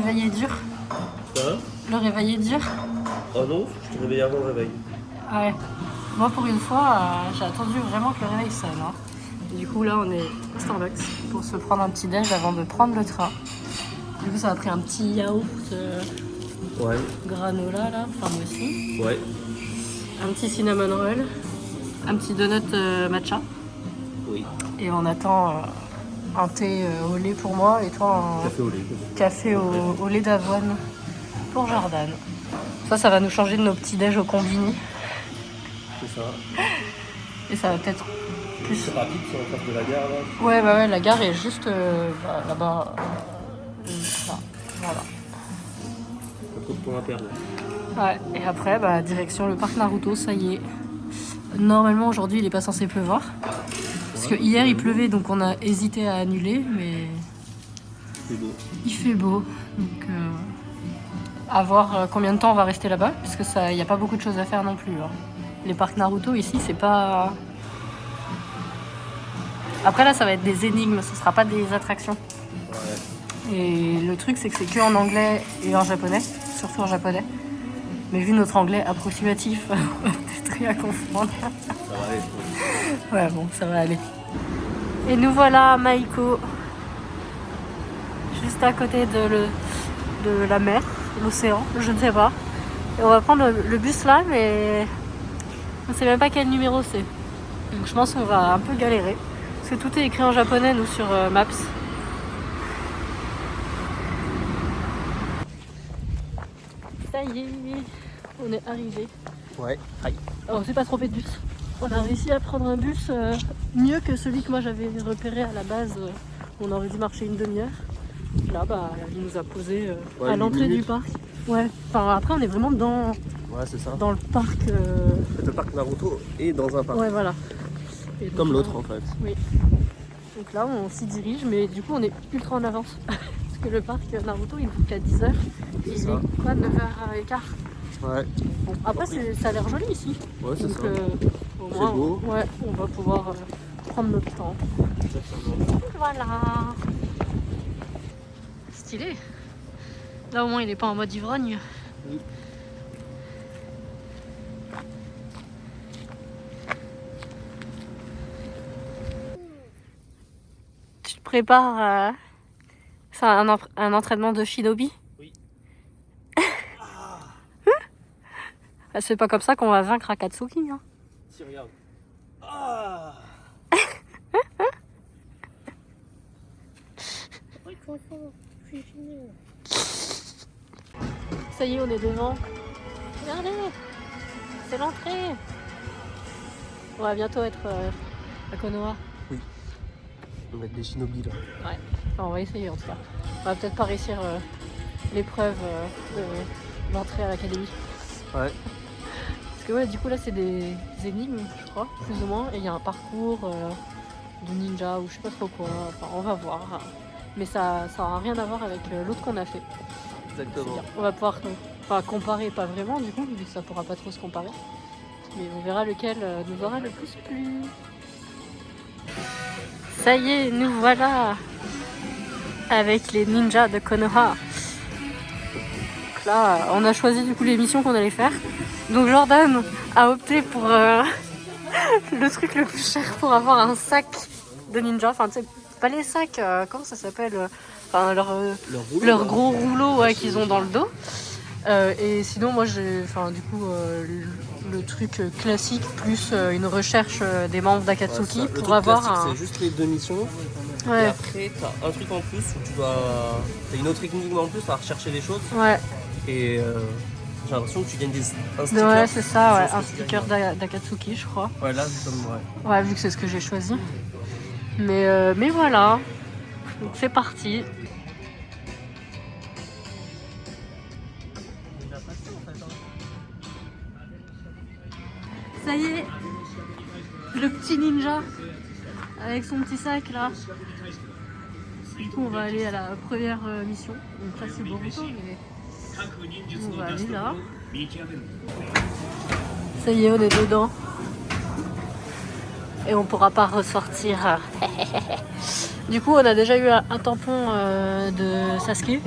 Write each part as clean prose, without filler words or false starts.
réveil est dur. Hein? Le réveil est dur. Oh non, je te réveille avant le réveil. Ah ouais. Moi, pour une fois, j'ai attendu vraiment que le réveil sonne. Hein. Du coup, là, on est au Starbucks pour se prendre un petit déj avant de prendre le train. Du coup, ça a pris un petit yaourt Ouais. granola, là. Enfin, moi aussi. Ouais. Un petit cinnamon roll. Un petit donut matcha. Oui. Et on attend un thé au lait pour moi et toi un Café au lait. café au lait d'avoine pour Jordan. Ça va nous changer de nos petits déj au combini. C'est ça. Et ça va peut-être plus... C'est rapide, c'est en face de la gare là. Ouais, la gare est juste là-bas. Là. Voilà. Pas trop de temps à perdre. Ouais, et après, direction le parc Naruto, ça y est. Normalement, aujourd'hui, il n'est pas censé pleuvoir. Parce que hier, il pleuvait, donc on a hésité à annuler, mais... C'est beau. Il fait beau. Donc, à voir combien de temps on va rester là-bas, parce que il n'y a pas beaucoup de choses à faire non plus. Hein. Les parcs Naruto, ici, c'est pas... Après, là, ça va être des énigmes, ce sera pas des attractions. Ouais. Et le truc, c'est que c'est que en anglais et en japonais, surtout en japonais. Mais vu notre anglais approximatif, c'est très à confondre. Ça va aller. Ouais, bon, ça va aller. Et nous voilà à Maiko, juste à côté de la mer, l'océan, je ne sais pas. Et on va prendre le bus là, mais on ne sait même pas quel numéro c'est. Donc je pense qu'on va un peu galérer. Parce que tout est écrit en japonais, nous, sur Maps. Ça y est, on est arrivé. Ouais. Aïe. On s'est pas trompé de bus. On a réussi à prendre un bus mieux que celui que moi j'avais repéré à la base. On aurait dû marcher une demi-heure. Là, il nous a posé à l'entrée du parc. Ouais. Enfin, après, on est vraiment dans c'est ça. le parc. Le parc Naruto est dans un parc. Ouais, voilà. Et donc, Comme l'autre en fait. Oui. Donc là, on s'y dirige, mais du coup, on est ultra en avance. Parce que le parc Naruto, il boucle à 10h. Et il est quoi, 9h15. Ouais. Bon, après, ça a l'air joli ici. Ouais, c'est donc, ça. au C'est moins, beau. Ouais, on va pouvoir prendre notre temps. Voilà. Stylé. Là, au moins, il n'est pas en mode ivrogne. Oui. Tu te prépares c'est un entraînement de shinobi? Oui. C'est pas comme ça qu'on va vaincre Akatsuki. Hein. Si, regarde. Ah. Ça y est, on est devant. Regardez, c'est l'entrée. On va bientôt être à Konoha. Oui. On va être des shinobi là. Ouais, enfin, on va essayer en tout cas. On va peut-être pas réussir l'épreuve de l'entrée à l'académie. Ouais. Parce que ouais, du coup là c'est des énigmes, je crois, plus ou moins. Et il y a un parcours de ninja ou je sais pas trop quoi. Enfin, on va voir. Mais ça aura rien à voir avec l'autre qu'on a fait. Exactement. On va pouvoir comparer, pas vraiment du coup, vu que ça pourra pas trop se comparer. Mais on verra lequel nous aura le plus plu. Ça y est, nous voilà avec les ninjas de Konoha. Donc là, on a choisi du coup les missions qu'on allait faire. Donc Jordan a opté pour le truc le plus cher pour avoir un sac de ninja. Enfin, tu sais, pas les sacs, comment ça s'appelle Enfin, leur gros rouleau qu'ils ont dans le dos. Et sinon, moi, j'ai, le truc classique plus une recherche des membres d'Akatsuki pour avoir un... C'est juste les deux missions. Ouais. Et après, t'as un truc en plus où t'as une autre énigme en plus à rechercher des choses. Ouais. Et j'ai l'impression que tu gagnes un sticker. Ouais, c'est ça, ouais. Un sticker d'Akatsuki, je crois. Ouais, là, c'est comme ouais. Ouais, vu que c'est ce que j'ai choisi. Mais voilà. Donc c'est parti. Ça y est, le petit ninja avec son petit sac là. Du coup, on va aller à la première mission. Donc là, c'est Boruto, mais on va aller là. Ça y est, on est dedans. Et on pourra pas ressortir. Du coup, on a déjà eu un tampon de Sasuke.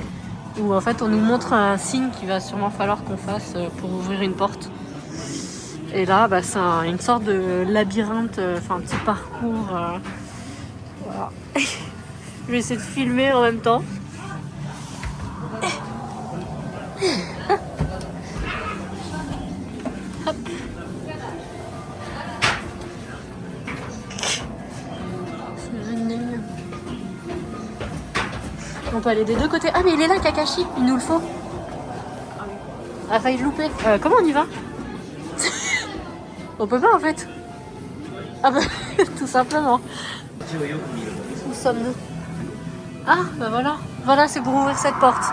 où en fait on nous montre un signe qu'il va sûrement falloir qu'on fasse pour ouvrir une porte. Et là, bah, c'est une sorte de labyrinthe, enfin un petit parcours. Voilà. Je vais essayer de filmer en même temps. Hop. On peut aller des deux côtés. Ah mais il est là, Kakashi, il nous le faut. Ah, failli le louper. Comment on y va? On peut pas en fait. Ah bah tout simplement. Où sommes-nous? Ah bah voilà. Voilà, c'est pour ouvrir cette porte.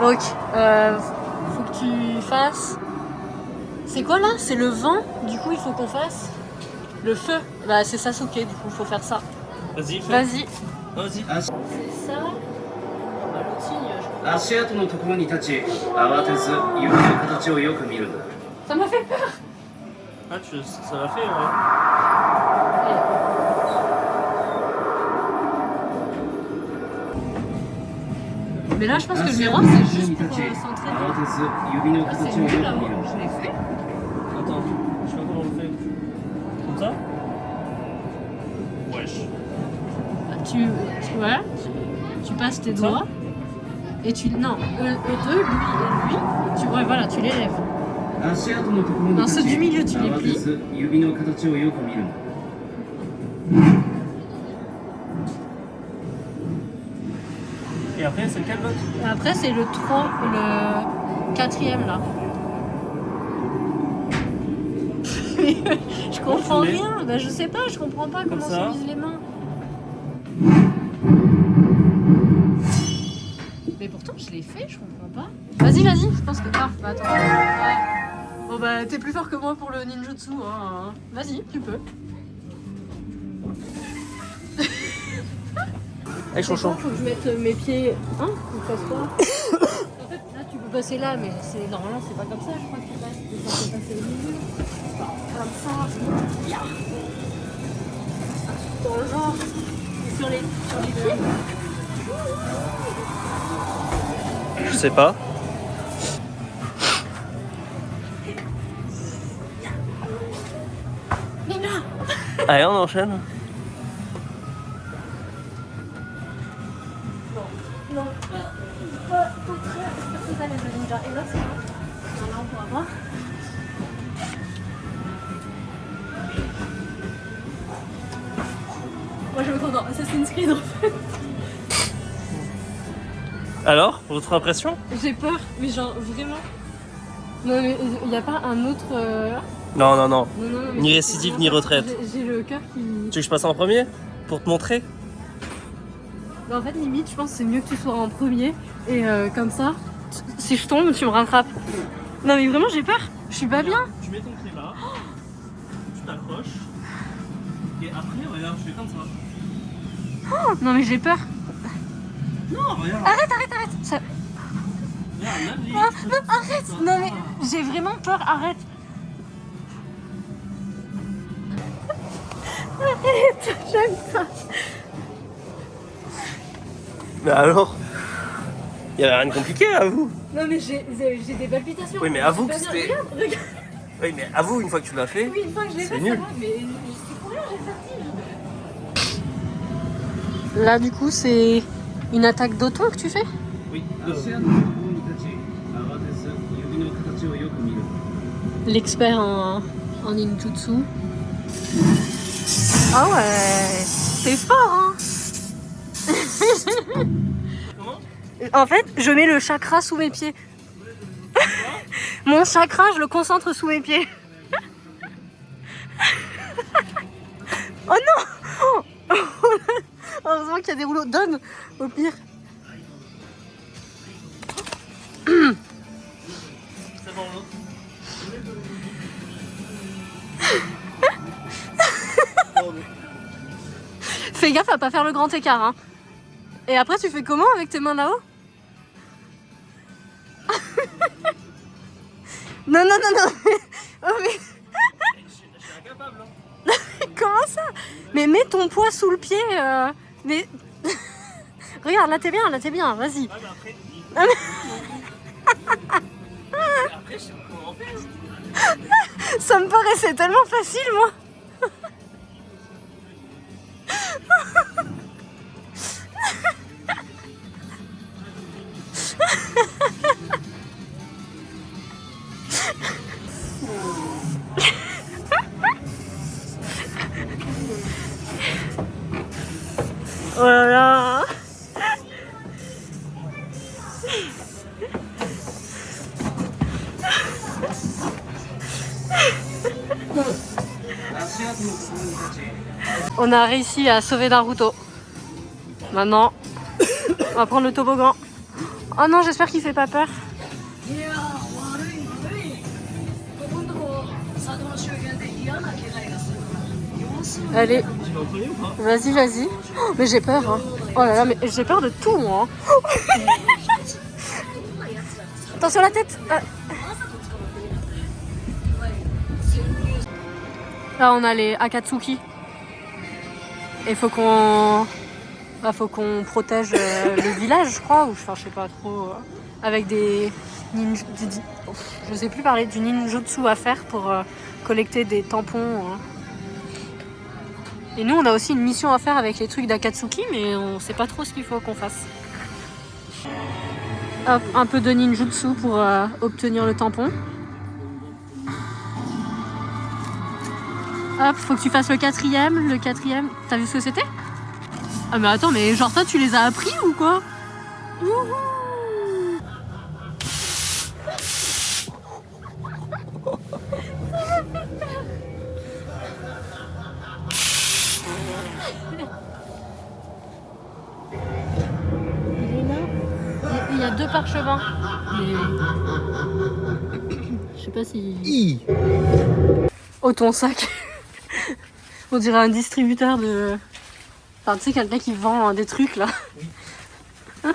Donc faut que tu fasses. C'est quoi là? C'est le vent. Du coup il faut qu'on fasse le feu. Bah c'est Sasuke, du coup il faut faire ça. Vas-y, fais. Vas-y. Vas-y. C'est ça. Bah, l'autre signe, je crois. 足跡のところに立ち、慌てず指の形をよく見るんだ。 Ça m'a fait peur. Ah, ça l'a fait, ouais. Mais là, je pense que le miroir, c'est juste pour 慌て s'entraîner. ず指の Ah, 形 c'est をよく nul 見 là-haut. るんだ。 Je l'ai fait. Attends, je sais pas comment on le fait. Comme ça? Wesh. Voilà, tu passes tes Comme ça doigts et tu. Non, eux deux, lui et lui, ouais, voilà, tu les lèves. 足跡のところに Non, 立 ceux ち、 du milieu, tu les 慌て plies. ず指の形をよく見るんだ。 Et après, c'est quel autre? Et après, c'est le 3, le 4e là. Je comprends tu mets rien. Bah, je sais pas, je comprends pas comment ça. s'utilisent les mains. Mais pourtant, je l'ai fait, je comprends pas. Vas-y, je pense que. Ah, bah attends. Ouais. Bon, bah, t'es plus fort que moi pour le ninjutsu. Hein. Vas-y, tu peux. Allez, chonchon. Faut que je mette mes pieds. Hein? Faut que je fasse quoi? En fait, là, tu peux passer là, mais normalement, c'est pas comme ça, je crois que tu passes. Tu censé passer au milieu. Comme ça. Yeah. Dans le genre. Sur les pieds. Je sais pas. Nina! Allez, on enchaîne. Non, pas très à l'aise le ninja. Et là, c'est bon. Là, on pourra voir. Moi, je me contente. Assassin's Creed, en fait. Alors, votre impression? J'ai peur, mais genre, vraiment. Non, mais il n'y a pas un autre. Non. Non, mais Ni c'est récidive, vraiment ni ça. retraite. J'ai le cœur qui. Tu veux que je passe en premier? Pour te montrer? Bah, en fait, limite, je pense que c'est mieux que tu sois en premier. Et comme ça, si je tombe, tu me rattrapes. Non, mais vraiment, j'ai peur. Je suis pas bien. Tu mets ton pied là, tu t'accroches, et après, regarde, je fais comme ça. Oh, non, mais j'ai peur. Non, regarde. Arrête. Ça... Regarde, là, lui, Ah, non, arrête. Non, mais j'ai vraiment peur. Arrête. Arrête, j'aime pas. Mais alors? Il y avait rien de compliqué, avoue. Non, mais j'ai des palpitations. Oui, mais avoue que Je suis pas c'était- bien. Regarde. Oui, mais avoue, une fois que tu l'as fait. Oui, une fois que je l'ai C'est fait, nul. ça va, mais c'est pour rien, j'ai vertige. Là, du coup, c'est une attaque d'auto que tu fais? Oui. 足跡のところに立ち、慌てず指の形をよく見るんだ。 L'expert en ninjutsu. Ah ouais, c'est fort, hein. Comment? En fait, je mets le chakra sous mes pieds. Mon chakra, je le concentre sous mes pieds. Oh non. Heureusement qu'il y a des rouleaux. Donne, au pire. C'est bon, l'autre. Fais gaffe à pas faire le grand écart, hein. Et après, tu fais comment avec tes mains là-haut? Non. Oh, mais... Je suis incapable, hein. Comment ça? Mais mets ton poids sous le pied. Mais... Regarde, là t'es bien, vas-y. Ah, mais après, il Après, je sais pas comment faire. Ça me paraissait tellement facile, moi. Oh là là. On a réussi à sauver Naruto. Maintenant, on va prendre le toboggan. Oh non, j'espère qu'il fait pas peur. Allez, Tu vas en premier ou pas? vas-y, vas-y. Oh, mais j'ai peur. Hein. Oh là là, mais j'ai peur de tout, moi. Attention la tête. Ah. Là, on a les Akatsuki. Et faut qu'on protège le village, je crois, ou enfin, je sais pas trop, avec des je sais plus parler du ninjutsu à faire pour collecter des tampons. Et nous, on a aussi une mission à faire avec les trucs d'Akatsuki, mais on sait pas trop ce qu'il faut qu'on fasse. Hop, un peu de ninjutsu pour obtenir le tampon. Hop, faut que tu fasses le quatrième. T'as vu ce que c'était? Ah mais attends, mais genre toi tu les as appris ou quoi? Wouhou. Il est là. Il y a 2 parchemins. Mais... je sais pas si... Oh ton sac. On dirait un distributeur de... Enfin tu sais quelqu'un qui vend des trucs là. C'est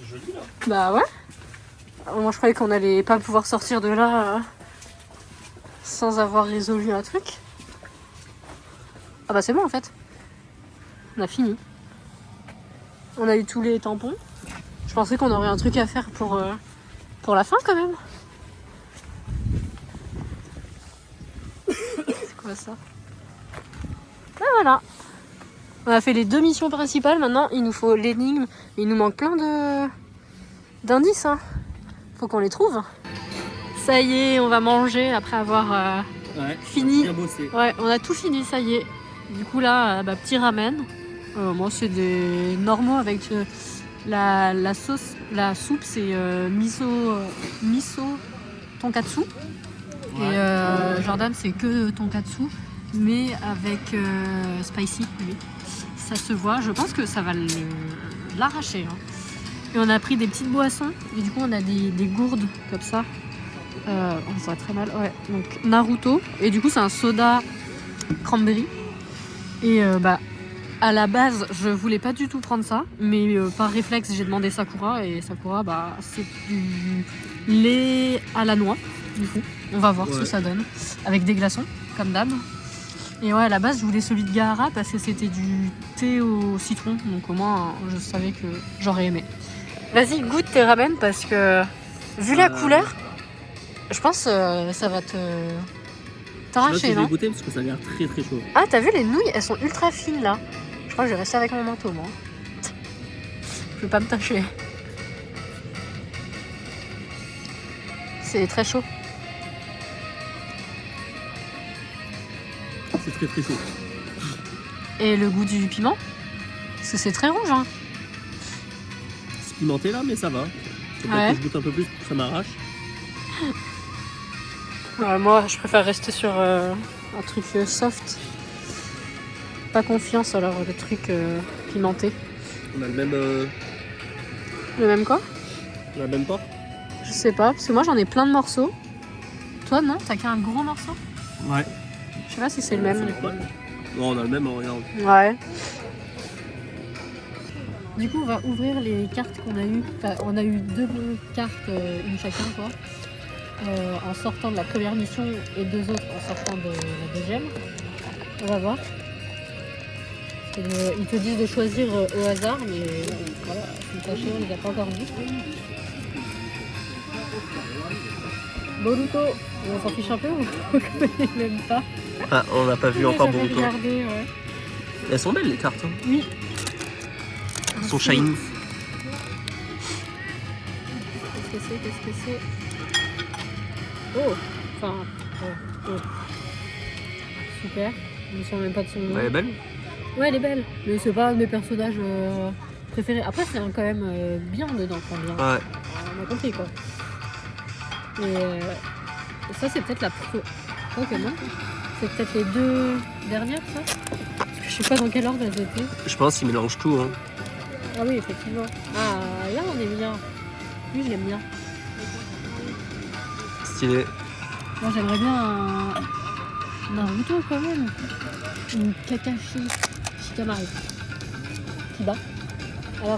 joli là. Bah ouais. Moi je croyais qu'on allait pas pouvoir sortir de là sans avoir résolu un truc. Ah bah c'est bon en fait. On a fini. On a eu tous les tampons. Je pensais qu'on aurait un truc à faire pour la fin quand même. C'est quoi ça? Ah voilà. On a fait les 2 missions principales. Maintenant il nous faut l'énigme. Il nous manque plein d'indices. Hein. Faut qu'on les trouve. Ça y est, on va manger après avoir fini. Bien bossé. Ouais, on a tout fini, ça y est. Du coup là, petit ramen. Moi c'est des normaux avec la sauce. La soupe c'est miso tonkatsu. Ouais. Et Jordan c'est que tonkatsu, mais avec spicy. Lui. Ça se voit, je pense que ça va l'arracher. Hein. Et on a pris des petites boissons. Et du coup on a des gourdes comme ça. On voit très mal. Ouais. Donc Naruto. Et du coup c'est un soda cranberry. Et à la base je voulais pas du tout prendre ça. Mais par réflexe j'ai demandé Sakura. Et Sakura c'est du lait à la noix. Du coup on va voir ce que ça donne. Avec des glaçons comme d'hab. Et ouais à la base je voulais celui de Gaara parce que c'était du thé au citron. Donc au moins je savais que j'aurais aimé. Vas-y goûte tes ramen parce que vu la couleur je pense ça va t'arracher, Je non? vais goûter parce que ça a l'air très très chaud. Ah, t'as vu les nouilles? Elles sont ultra fines là. Je crois que je vais rester avec mon manteau, moi. Je vais pas me tâcher. C'est très chaud. C'est très très chaud. Et le goût du piment? Parce que c'est très rouge, hein. C'est pimenté là, mais ça va. C'est Ouais. que je goûte un peu plus, ça m'arrache. Moi, je préfère rester sur un truc soft. Pas confiance alors le truc pimenté. On a le même. Le même quoi? On a le même porc. Je sais pas, parce que moi j'en ai plein de morceaux. Toi non? T'as qu'un gros morceau? Ouais. Je sais pas si c'est le même. Du coup. normal. Non, on a le même, regarde. Ouais. Du coup, on va ouvrir les cartes qu'on a eues. Enfin, on a eu 2 cartes, une chacun, quoi. En sortant de la première mission et 2 autres en sortant de la deuxième. On va voir. Ils te disent de choisir au hasard, mais voilà, c'est caché, on les a pas encore vus. Boruto, on s'en fiche un peu ou on connaît même pas? Ah, on n'a pas vu encore J'avais Boruto. regardé, ouais. Elles sont belles les cartes. Hein. Oui. Elles sont shiny. Qu'est-ce que c'est? Oh, enfin, oh. Super. Je me souviens même pas de son nom. Ouais, elle est belle. Ouais, elle est belle. Mais c'est pas un de mes personnages préférés. Après, c'est quand même bien dedans, quand bien. Ouais. On a compris quoi. Et ça, c'est peut-être la Ok, non. C'est peut-être les 2 dernières, ça. Parce que je sais pas dans quel ordre elles étaient. Je pense qu'ils mélangent tout. Hein. Ah oui, effectivement. Ah, là, on est bien. Lui, je l'aime bien. Stylé. Moi, j'aimerais bien un Naruto quand même. Une Kakashi Shikamaru. Kiba. Alors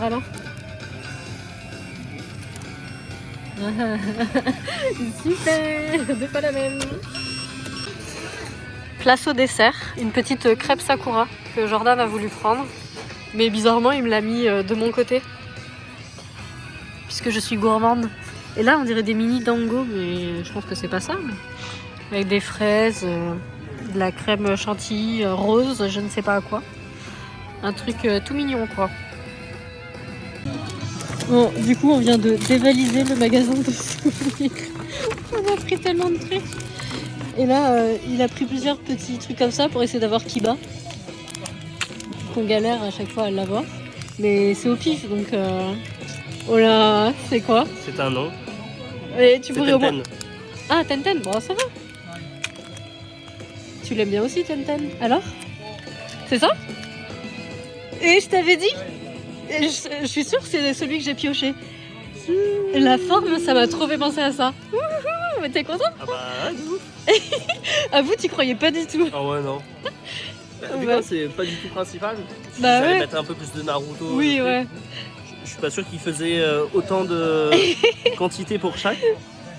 Super. Deux fois la même. Place au dessert. Une petite crêpe Sakura que Jordan a voulu prendre. Mais bizarrement, il me l'a mis de mon côté. Puisque je suis gourmande. Et là, on dirait des mini dango, mais je pense que c'est pas ça. Mais avec des fraises, de la crème chantilly rose, je ne sais pas à quoi. Un truc tout mignon, quoi. Bon, du coup, on vient de dévaliser le magasin de souvenirs. On a pris tellement de trucs. Et là, il a pris plusieurs petits trucs comme ça pour essayer d'avoir Kiba. On galère à chaque fois à l'avoir. Mais c'est au pif, donc... Oh là, c'est quoi? C'est un nom. Et tu C'est pourrais au moins... Tenten. Ah, Tenten, bon, ça va. Tu l'aimes bien aussi, Tenten. Alors? C'est ça? Et je t'avais dit? Et je suis sûre que c'est celui que j'ai pioché. La forme, ça m'a trop fait penser à ça. Wouhou, mais t'es content? Ah bah, de ouf. À vous, t'y croyais pas du tout. Ah ouais, non. Du Ouais. coup, c'est pas du tout principal. Bah J'allais ouais. mettre un peu plus de Naruto. Oui, ouais. Je suis pas sûr qu'il faisait autant de quantité pour chaque.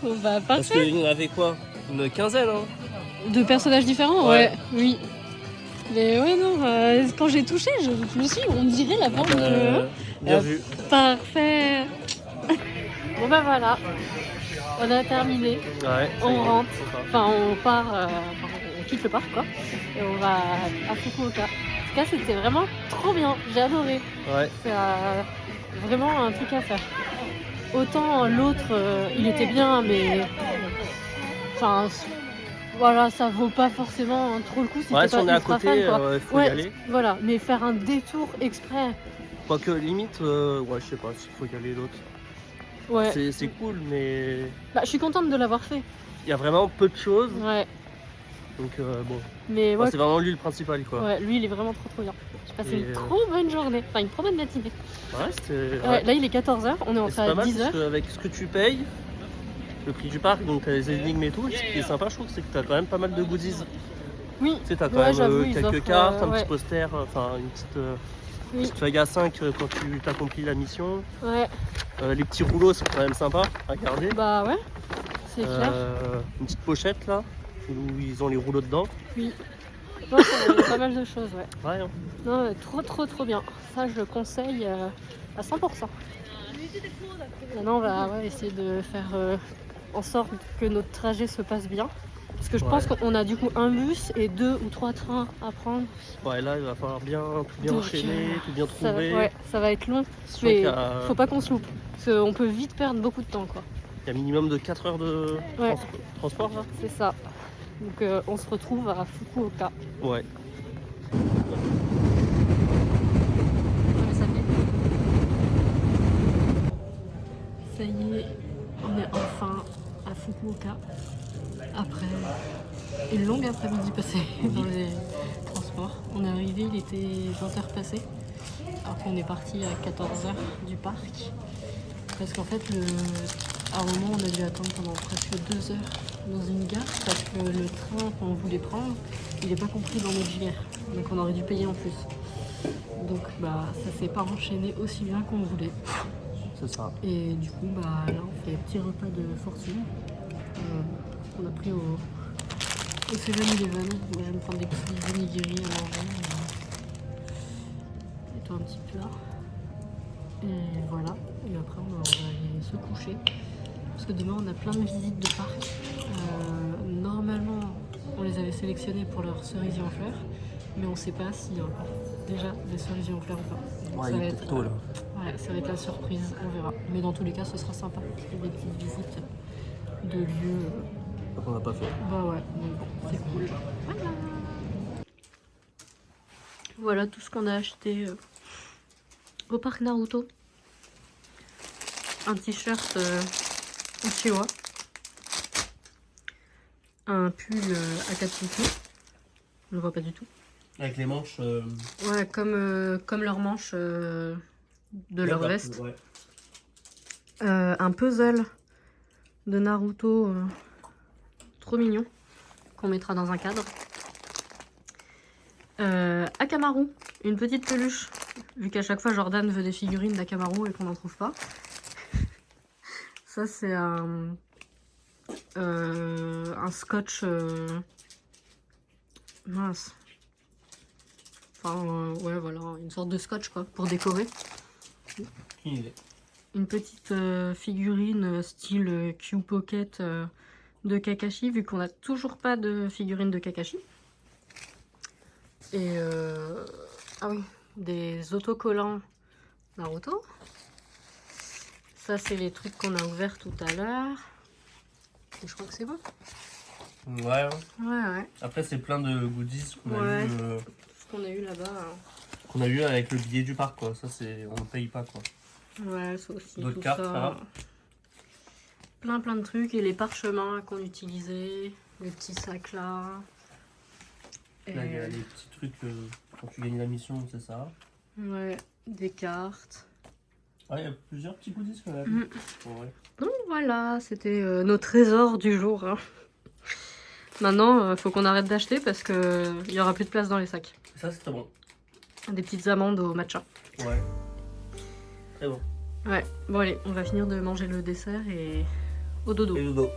Bon, bah, Parce parfait. qu'il y en avait quoi? Une quinzaine, hein? De personnages différents, Ouais. ouais. Oui. Mais ouais, non, quand j'ai touché, je me suis dit, on dirait la forme de... Bien vu. Parfait. Bon bah voilà, on a terminé. Ouais. ça y On est, rentre. on part. Enfin, on part, on quitte le parc quoi. Et on va à Fukuoka. En tout cas, c'était vraiment trop bien. J'ai adoré. Ouais. C'est vraiment un truc à faire. Autant l'autre, il était bien, mais enfin, voilà, ça vaut pas forcément trop le coup si Ouais, t'es si pas on est à ultra côté, fan, quoi. faut y aller. Voilà, mais faire un détour exprès, Quoique limite, ouais, je sais pas s'il faut y aller l'autre. ouais. C'est cool, mais Bah, je suis contente de l'avoir fait. il y a vraiment peu de choses. Ouais, Donc bon, mais ouais, c'est vraiment lui le principal quoi. ouais, lui il est vraiment trop bien. J'ai passé Et, une trop bonne journée, enfin une trop bonne matinée. Ouais, c'était. Ouais, là il est 14h, on est Et entré c'est à pas mal 10h. parce qu'avec ce que tu payes, le prix du parc, donc t'as les énigmes et tout, ce qui est sympa, je trouve, c'est que t'as quand même pas mal de goodies. Oui, Tu sais, t'as quand ouais, même j'avoue, ils quelques offrent, cartes, un ouais. petit poster, enfin une Oui. petite feuille A5 quand tu as accompli la mission. Ouais, Les petits rouleaux sont quand même sympas à garder. bah ouais, c'est clair. Une petite pochette là, où ils ont les rouleaux dedans. Oui. Non, il y a pas mal de choses, ouais. Ouais, hein. Non, trop bien. Ça, je le conseille à 100%. Maintenant, on va essayer de faire en sorte que notre trajet se passe bien. Parce que je pense qu'on a du coup un bus et 2 ou 3 trains à prendre. Ouais, là il va falloir bien tout bien Donc, enchaîner, tout bien Ça, trouver. ouais, ça va être long. Sachant Mais qu'il y a- faut pas qu'on se loupe. Parce qu'on peut vite perdre beaucoup de temps, quoi. Il y a minimum de 4 heures de Ouais. transport là. C'est ça. Donc on se retrouve à Fukuoka. Ouais. Ça y est, on est enfin à Fukuoka. Après une longue après-midi passée dans les transports. On est arrivé, il était 20h passées. Alors qu'on est parti à 14h du parc. Parce qu'en fait, à un moment, on a dû attendre pendant presque 2 heures dans une gare parce que le train qu'on voulait prendre, il n'est pas compris dans notre JR. Donc on aurait dû payer en plus. Donc bah ça s'est pas enchaîné aussi bien qu'on voulait. C'est ça. Et du coup bah là on fait un petit repas de fortune. On a pris au 7-Eleven. Moi je vais me prendre des petits onigiri à manger. plutôt un petit plat. Et voilà. Et après, on va aller se coucher. Parce que demain, on a plein de visites de parc. Normalement, on les avait sélectionnés pour leurs cerisiers en fleurs. Mais on ne sait pas s'il y a encore déjà des cerisiers en fleurs ou pas. Donc Ouais, ça il va est être peut-être tôt là. ouais, ça va être la surprise, on verra. Mais dans tous les cas, ce sera sympa. Des petites visites de lieux. Ça qu'on n'a pas fait. Bah ouais, donc bon, c'est cool. Voilà. Voilà tout ce qu'on a acheté au parc Naruto. Un t-shirt Uchiwa. Un pull Akatsuki. On ne voit pas du tout. Avec les manches. Ouais, comme leurs manches de leur veste. Ouais. Un puzzle de Naruto trop mignon qu'on mettra dans un cadre. Akamaru, une petite peluche, vu qu'à chaque fois Jordan veut des figurines d'Akamaru et qu'on n'en trouve pas. Ça c'est un scotch mince. Enfin ouais voilà, une sorte de scotch quoi, pour décorer. Aucune idée. Une petite figurine style Q Pocket de Kakashi, vu qu'on n'a toujours pas de figurine de Kakashi. Et ah oui, des autocollants Naruto. Ça, c'est les trucs qu'on a ouverts tout à l'heure. Et je crois que c'est bon. Ouais. Ouais. Après, c'est plein de goodies qu'on a Ouais. eu. Ce qu'on a eu là-bas. Qu'on a eu avec le billet du parc, quoi. Ça, c'est. On ne paye pas, quoi. Ouais, ça aussi. D'autres tout cartes, ça. là. Plein de trucs. Et les parchemins qu'on utilisait. Les petits sacs là. Là, il y a les petits trucs quand tu gagnes la mission, c'est ça. Ouais, des cartes. Ouais, il y a plusieurs petits goodies quand même. Ouais. Donc voilà, c'était nos trésors du jour. Hein. Maintenant, faut qu'on arrête d'acheter parce qu'il n'y aura plus de place dans les sacs. Ça, c'est très bon. Des petites amandes au matcha. Ouais. Très bon. Ouais, bon allez, on va finir de manger le dessert et au dodo. Et dodo.